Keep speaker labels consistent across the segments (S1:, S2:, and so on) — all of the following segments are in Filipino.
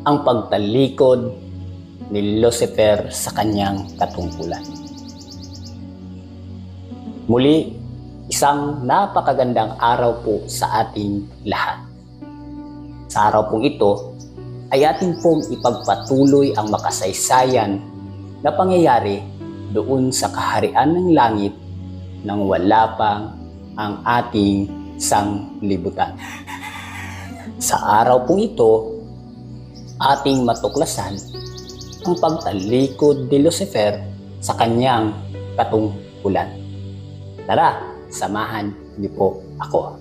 S1: Ang pagtalikod ni Lucifer sa kanyang katungkulan. Muli, isang napakagandang araw po sa ating lahat. Sa araw pong ito, ay ating pong ipagpatuloy ang makasaysayan na pangyayari doon sa kaharian ng langit nang wala pang ang ating sanglibutan. Sa araw pong ito, ating matuklasan ang pagtalikod ni Lucifer sa kanyang katungkulan. Tara, samahan niyo po ako.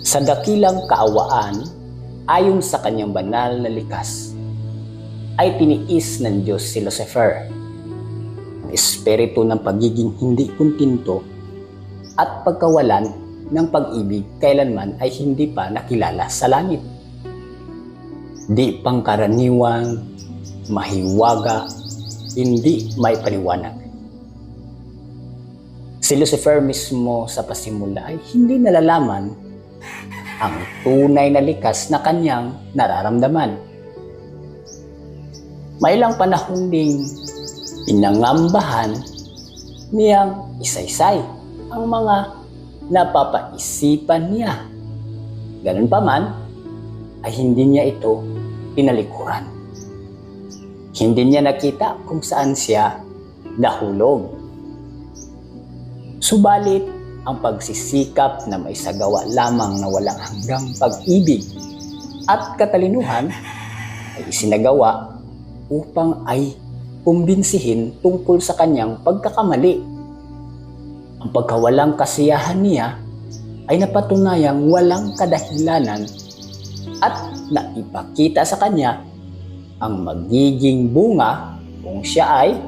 S1: Sa dakilang kaawaan, ayon sa kanyang banal na likas, ay tiniis ng Diyos si Lucifer, ang espiritu ng pagiging hindi kuntinto at pagkawalan ng pag-ibig kailanman ay hindi pa nakilala sa langit. Di pangkaraniwang, mahiwaga, hindi may paliwanag. Si Lucifer mismo sa pasimula ay hindi nalalaman ang tunay na likas na kanyang nararamdaman. May ilang panahon ding pinangambahan niyang isaysay ang mga napapaisipan niya. Ganun pa man, ay hindi niya ito pinalikuran. Hindi niya nakita kung saan siya nahulog. Subalit, ang pagsisikap na maisagawa lamang na walang hanggang pag-ibig at katalinuhan ay isinagawa upang ay kumbinsihin tungkol sa kanyang pagkakamali. Ang pagkawalang kasiyahan niya ay napatunayang walang kadahilanan at naipakita sa kanya ang magiging bunga kung siya ay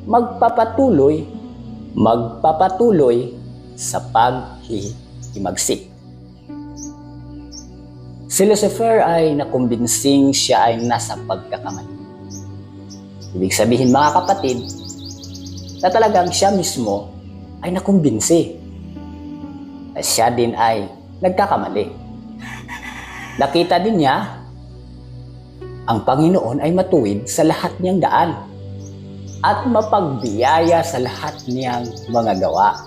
S1: magpapatuloy sa paghihimagsik. Si Lucifer ay nakumbinsing siya ay nasa pagkakamali. Ibig sabihin mga kapatid, na talagang siya mismo ay nakumbinsi na siya din ay nagkakamali. Nakita din niya ang Panginoon ay matuwid sa lahat niyang daan at mapagbiyaya sa lahat niyang mga gawa.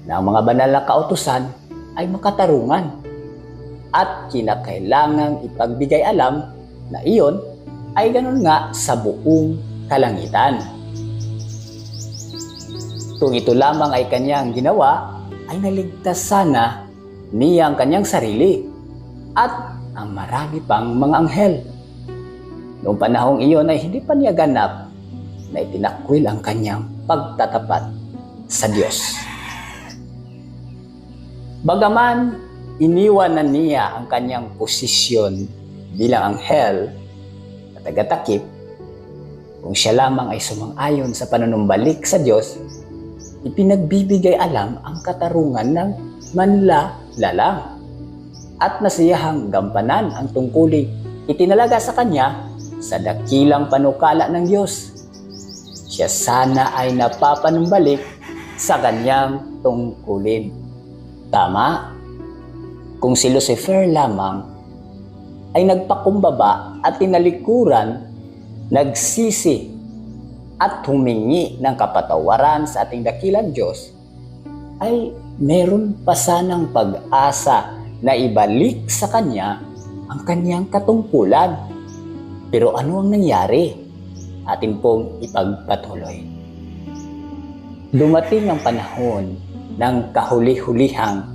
S1: Na ang mga banal na kautusan ay makatarungan at kinakailangang ipagbigay alam na iyon ay ganun nga sa buong kalangitan. Kung ito lamang ay kanyang ginawa, ay naligtas sana niya ang kanyang sarili at ang marami pang mga anghel. Noong panahong iyon ay hindi pa niya ganap na itinakwil ang kanyang pagtatapat sa Diyos. Bagaman iniwan na niya ang kanyang posisyon bilang anghel at tagatakip, kung siya lamang ay sumang-ayon sa panunumbalik sa Diyos, ipinagbibigay alam ang katarungan ng manlalalang at nasiyahang gampanan ang tungkuling itinalaga sa kanya sa dakilang panukala ng Diyos. Siya sana ay napapanumbalik sa kanyang tungkulin. Tama, kung si Lucifer lamang ay nagpakumbaba at tinalikuran, nagsisi at humingi ng kapatawaran sa ating dakilang Diyos, ay meron pa sanang pag-asa na ibalik sa Kanya ang Kanyang katungkulan. Pero ano ang nangyari? Atin pong ipagpatuloy. Dumating ang panahon ng kahuli-hulihang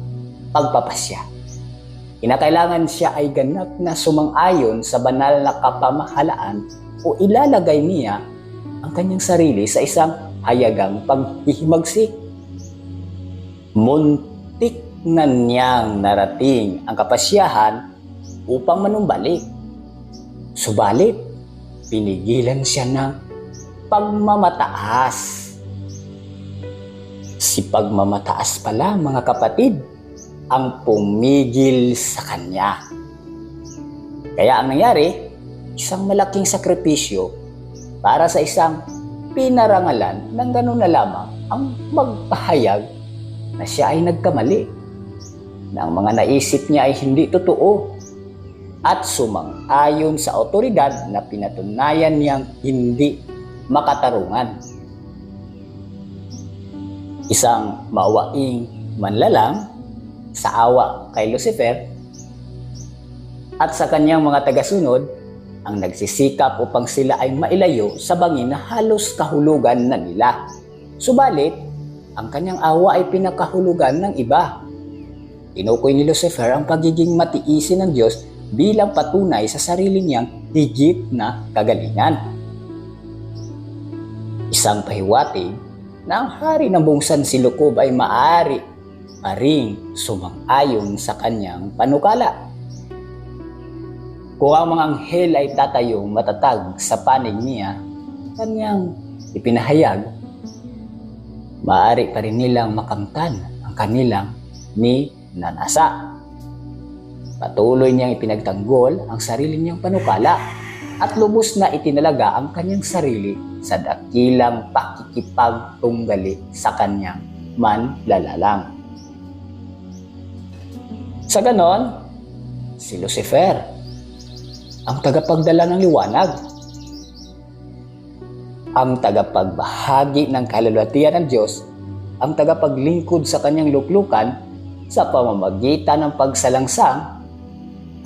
S1: pagpapasya. Kinakailangan siya ay ganap na sumang-ayon sa banal na kapamahalaan o ilalagay niya ang kanyang sarili sa isang hayagang paghihimagsik. Muntik na niyang narating ang kapasyahan upang manumbalik. Subalit, pinigilan siya ng pagmamataas. Si pagmamataas pala, mga kapatid, ang pumigil sa kanya. Kaya ang nangyari, isang malaking sakripisyo para sa isang pinarangalan ng gano'n na lamang ang magpahayag na siya ay nagkamali, na ang mga naisip niya ay hindi totoo, at sumang-ayon sa otoridad na pinatunayan niyang hindi makatarungan. Isang maawaing manlalang sa awa kay Lucifer at sa kanyang mga tagasunod ang nagsisikap upang sila ay mailayo sa bangin na halos kahulugan na nila. Subalit, ang kanyang awa ay pinakahulugan ng iba. Tinukoy ni Lucifer ang pagiging matiisin ng Diyos bilang patunay sa sarili niyang higit na kagalingan. Isang pahiwatig na ang hari ng buong Sansilokob ay maaari pa ring sumang-ayon sa kanyang panukala. Kung ang mga anghel ay tatayong matatag sa panig niya, kanyang ipinahayag, maaari pa rin nilang makamtan ang kanilang ninanasa. Patuloy niyang ipinagtanggol ang sarili niyang panukala at lubos na itinalaga ang kanyang sarili sa dakilang pakikipagtunggali sa kanyang manlalalang. Sa ganon, si Lucifer ang tagapagdala ng liwanag, ang tagapagbahagi ng kalulwatian ng Diyos, ang tagapaglingkod sa kanyang luklukan sa pamamagitan ng pagsalangsang,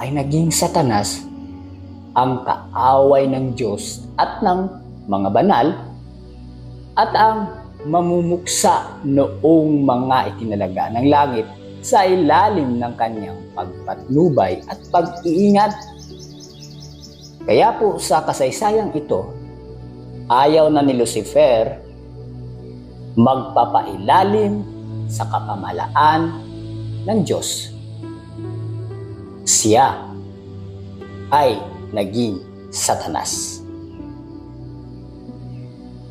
S1: ay naging Satanas, ang kaaway ng Diyos at ng mga banal, at ang mamumuksa noong mga itinalaga ng langit sa ilalim ng kanyang pagpatnubay at pag-iingat. Kaya po sa kasaysayang ito, ayaw na ni Lucifer magpapailalim sa kapamahalaan ng Diyos. Siya ay naging Satanas.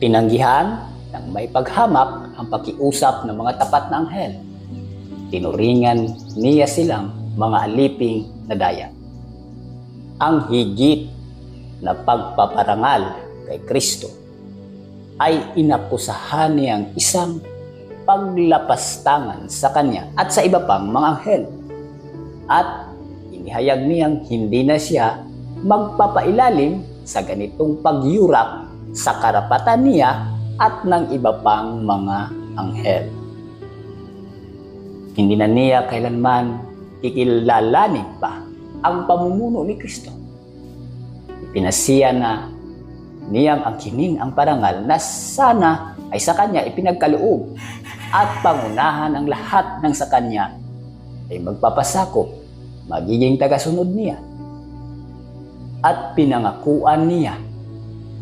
S1: Tinanggihan ng may paghamak ang pakiusap ng mga tapat na anghel. Tinuringan niya silang mga aliping na daya. Ang higit na pagpaparangal kay Kristo ay inakusahan niyang isang paglapastangan sa kanya at sa iba pang mga anghel. At inihayag niyang hindi na siya magpapailalim sa ganitong pagyurap sa karapatan niya at ng iba pang mga anghel. Hindi na niya kailanman kikilalanin pa ang pamumuno ni Kristo. Pinasiya na niyang angkinin ang parangal na sana ay sa kanya ipinagkaloob at pangunahan ang lahat ng sa kanya ay magpapasakop, magiging tagasunod niya. At pinangakuan niya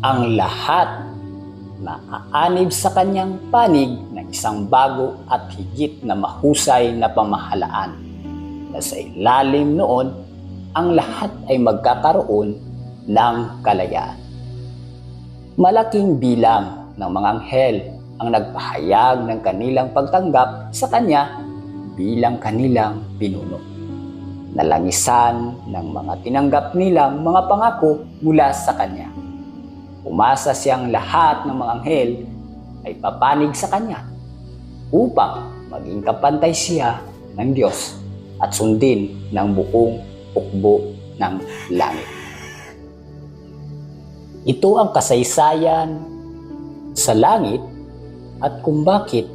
S1: ang lahat na aanib sa kanyang panig ng isang bago at higit na mahusay na pamahalaan na sa ilalim noon ang lahat ay magkakaroon ng kalayaan. Malaking bilang ng mga anghel ang nagpahayag ng kanilang pagtanggap sa kanya bilang kanilang pinuno. Nalangisan ng mga tinanggap nilang mga pangako mula sa kanya. Umasa siyang lahat ng mga anghel ay papanig sa kanya upang maging kapantay siya ng Diyos at sundin ng buong hukbo ng langit. Ito ang kasaysayan sa langit at kung bakit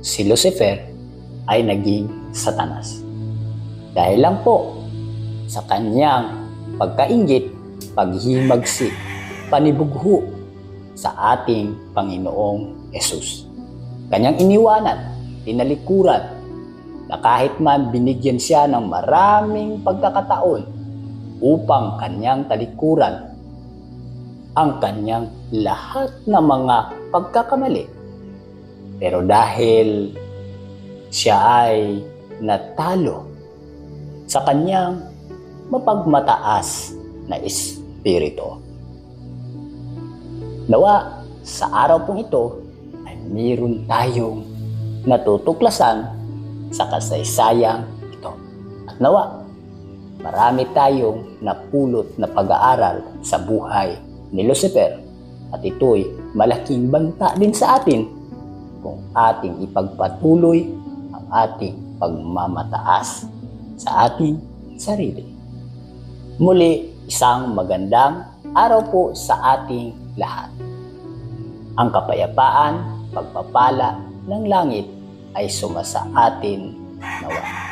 S1: si Lucifer ay naging Satanas. Dahil lang po sa kanyang pagkainggit, paghihimagsik, panibugho sa ating Panginoong Hesus. Kanyang iniwanan, tinalikuran, na kahit man binigyan siya ng maraming pagkakataon upang kanyang talikuran ang kanyang lahat ng mga pagkakamali. Pero dahil siya ay natalo sa kanyang mapagmataas na espiritu, nawa sa araw pong ito ay mayroon tayong natutuklasan sa kasaysayang ito. At nawa marami tayong napulot na pag-aaral sa buhay ni Lucifer at ito'y malaking banta din sa atin kung ating ipagpatuloy ang ating pagmamataas sa ating sarili. Muli, isang magandang araw po sa ating lahat. Ang kapayapaan, pagpapala ng langit ay sumasa atin nawa.